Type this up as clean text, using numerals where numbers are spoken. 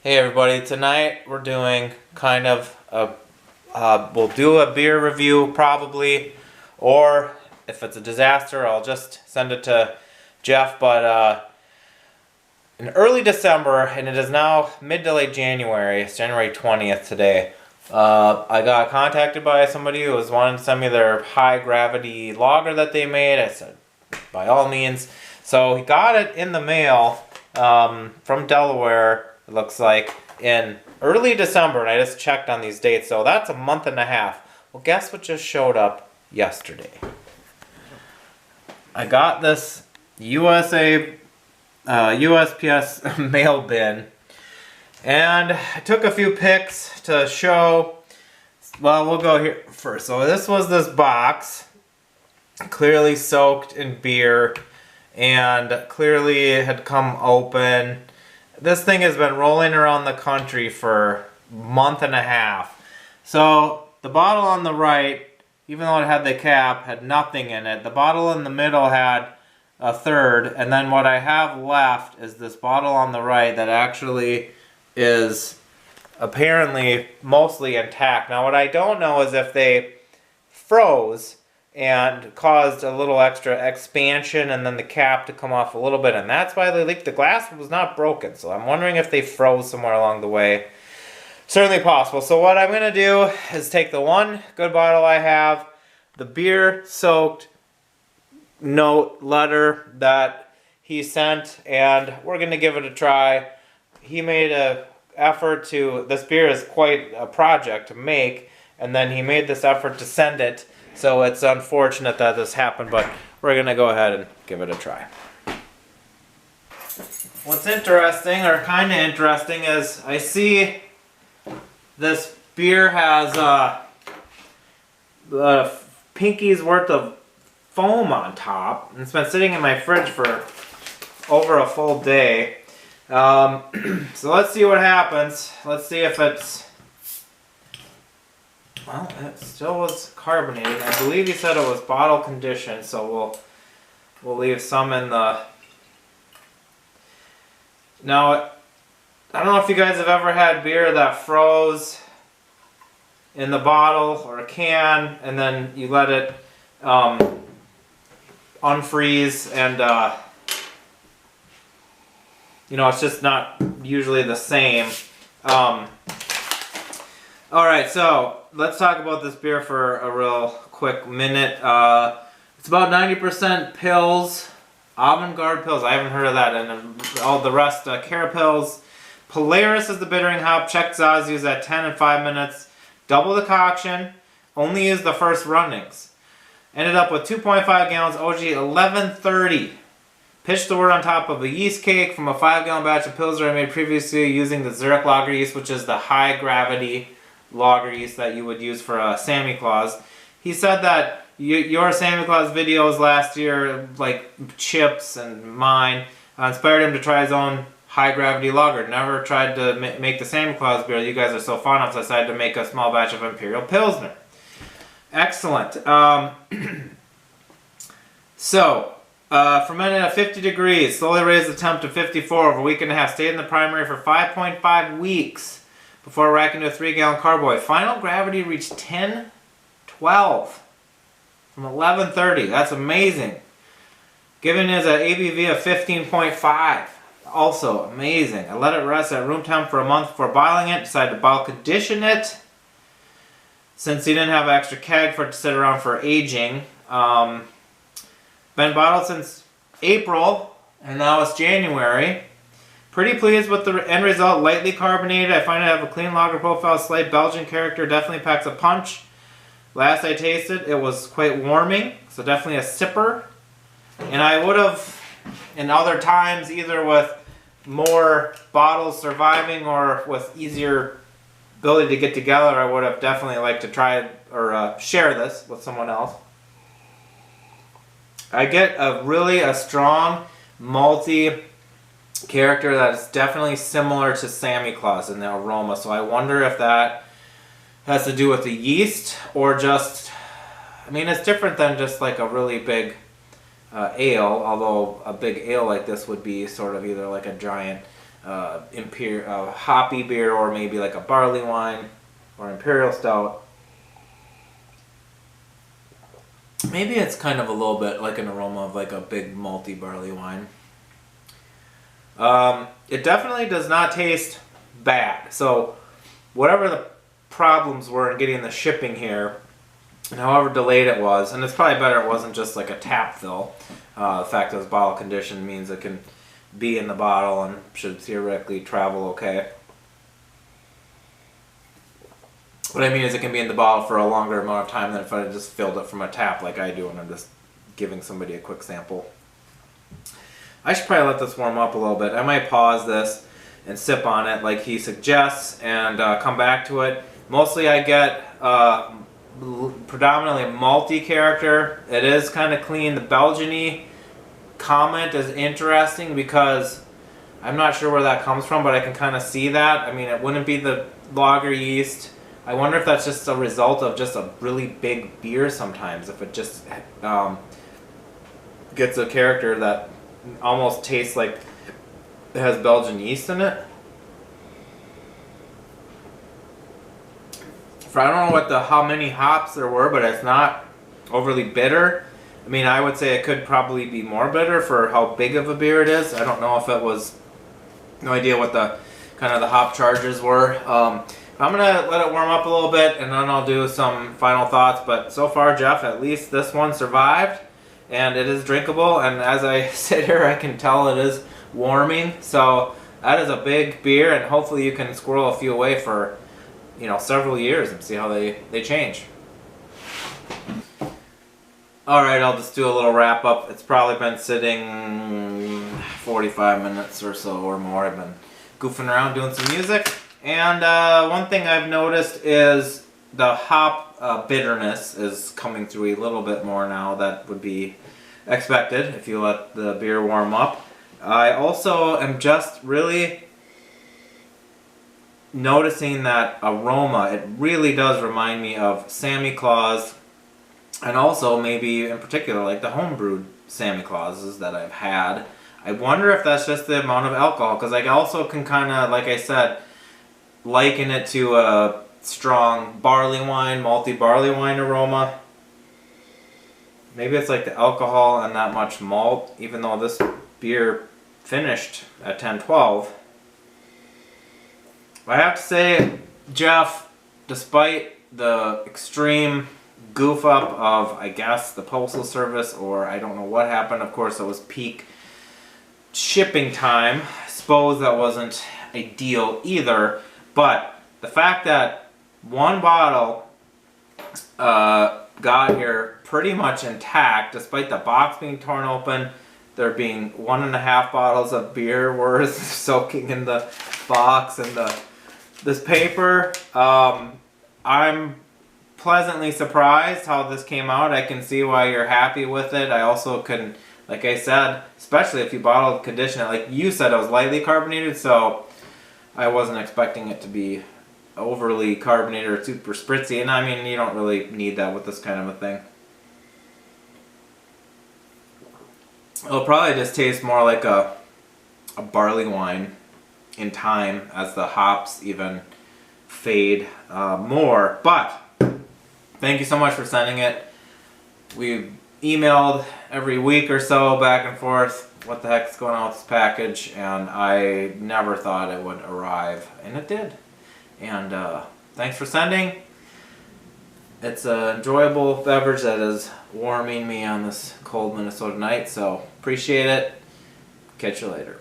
Hey everybody, tonight we're doing kind of we'll do a beer review probably, or if it's a disaster I'll just send it to Jeff, but in early December, and it is now mid to late January, it's January 20th today, I got contacted by somebody who was wanting to send me their high gravity lager that they made. I said, by all means. So he got it in the mail from Delaware, it looks like, in early December, and I just checked on these dates, so that's a month and a half. Well, guess what just showed up yesterday? I got this USPS mail bin, and I took a few pics to show. Well, we'll go here first. So this was this box, clearly soaked in beer, and clearly it had come open. This thing has been rolling around the country for a month and a half. So the bottle on the right, even though it had the cap, had nothing in it. The bottle in the middle had a third, and then what I have left is this bottle on the right that actually is apparently mostly intact. Now what I don't know is if they froze and caused a little extra expansion and then the cap to come off a little bit, and that's why they leaked. The glass was not broken, so I'm wondering if they froze somewhere along the way. Certainly possible. So what I'm going to do is take the one good bottle I have, the beer soaked note letter that he sent, and we're going to give it a try. He made an effort to, this beer is quite a project to make, and then he made this effort to send it. So it's unfortunate that this happened, but we're going to go ahead and give it a try. What's interesting, or kind of interesting, is I see this beer has a pinky's worth of foam on top. And it's been sitting in my fridge for over a full day. So let's see what happens. Let's see if it's... Well, it still was carbonated. I believe he said it was bottle conditioned, so we'll leave some in the... Now, I don't know if you guys have ever had beer that froze in the bottle or a can, and then you let it unfreeze, and you know, it's just not usually the same. Alright, so let's talk about this beer for a real quick minute. It's about 90% pills, avant-garde pills. I haven't heard of that. And all the rest, Carapils. Polaris is the bittering hop. Czech Zazu at 10 and 5 minutes. Double decoction. Only used the first runnings. Ended up with 2.5 gallons, OG 1130. Pitched the wort on top of a yeast cake from a 5-gallon batch of Pilsner I made previously using the Zurich lager yeast, which is the high gravity lager yeast that you would use for a Santa Claus. He said that your Santa Claus videos last year, like Chips and mine, inspired him to try his own high gravity lager. Never tried to make the Santa Claus beer you guys are so fond of, so I decided to make a small batch of Imperial Pilsner. Excellent. So, fermented at 50 degrees, slowly raised the temp to 54 over a week and a half. Stayed in the primary for 5.5 weeks before racking to a 3-gallon carboy. Final gravity reached 1012 from 1130. That's amazing. Given as an ABV of 15.5. Also amazing. I let it rest at room temp for a month before bottling it. Decided to bottle condition it, since he didn't have an extra keg for it to sit around for aging. Been bottled since April, and now it's January. Pretty pleased with the end result. Lightly carbonated. I find it have a clean lager profile, slight Belgian character. Definitely packs a punch. Last I tasted, it was quite warming, so definitely a sipper. And I would have, in other times, either with more bottles surviving or with easier ability to get together, I would have definitely liked to try or share this with someone else. I get a strong malty character that is definitely similar to Santa Claus in the aroma, so I wonder if that has to do with the yeast or just, I mean, it's different than just like a really big ale, although a big ale like this would be sort of either like a giant hoppy beer, or maybe like a barley wine or Imperial stout. Maybe it's kind of a little bit like an aroma of like a big malty barley wine. It definitely does not taste bad. So whatever the problems were in getting the shipping here, and however delayed it was, and it's probably better it wasn't just like a tap fill. The fact that it's bottle conditioned means it can be in the bottle and should theoretically travel okay. What I mean is it can be in the bottle for a longer amount of time than if I just filled it from a tap like I do and I'm just giving somebody a quick sample. I should probably let this warm up a little bit. I might pause this and sip on it like he suggests and come back to it. Mostly I get predominantly a malty character. It is kind of clean. The Belgian-y comment is interesting because I'm not sure where that comes from, but I can kind of see that. I mean, it wouldn't be the lager yeast. I wonder if that's just a result of just a really big beer sometimes. If it just gets a character that almost tastes like it has Belgian yeast in it. I don't know how many hops there were, but it's not overly bitter. I mean, I would say it could probably be more bitter for how big of a beer it is. I don't know if it was, no idea what the kind of the hop charges were. I'm gonna let it warm up a little bit and then I'll do some final thoughts. But so far, Jeff, at least this one survived and it is drinkable. And as I sit here, I can tell it is warming. So that is a big beer, and hopefully you can squirrel a few away for, you know, several years and see how they change. Alright, I'll just do a little wrap up. It's probably been sitting 45 minutes or so or more. I've been goofing around doing some music. And one thing I've noticed is the hop bitterness is coming through a little bit more now. That would be expected if you let the beer warm up. I also am just really noticing that aroma. It really does remind me of Sammy Claus, and also maybe in particular like the homebrewed Sammy Clauses that I've had. I wonder if that's just the amount of alcohol, because I also can kind of, like I said, liken it to a strong barley wine, malty barley wine aroma. Maybe it's like the alcohol and not much malt, even though this beer finished at 10-12. I have to say, Jeff, despite the extreme goof up of, I guess, the Postal Service, or I don't know what happened, of course it was peak shipping time, I suppose that wasn't ideal either, but the fact that one bottle got here pretty much intact, despite the box being torn open, there being 1.5 bottles of beer worth soaking in the box and this paper. I'm pleasantly surprised how this came out. I can see why you're happy with it. I also can, like I said, especially if you bottle condition it, like you said, it was lightly carbonated, so I wasn't expecting it to be overly carbonated or super spritzy, and I mean, you don't really need that with this kind of a thing. It'll probably just taste more like a barley wine in time as the hops even fade more. But thank you so much for sending it. We've emailed every week or so back and forth what the heck's going on with this package, and I never thought it would arrive, and it did. And thanks for sending. It's an enjoyable beverage that is warming me on this cold Minnesota night, so appreciate it. Catch you later.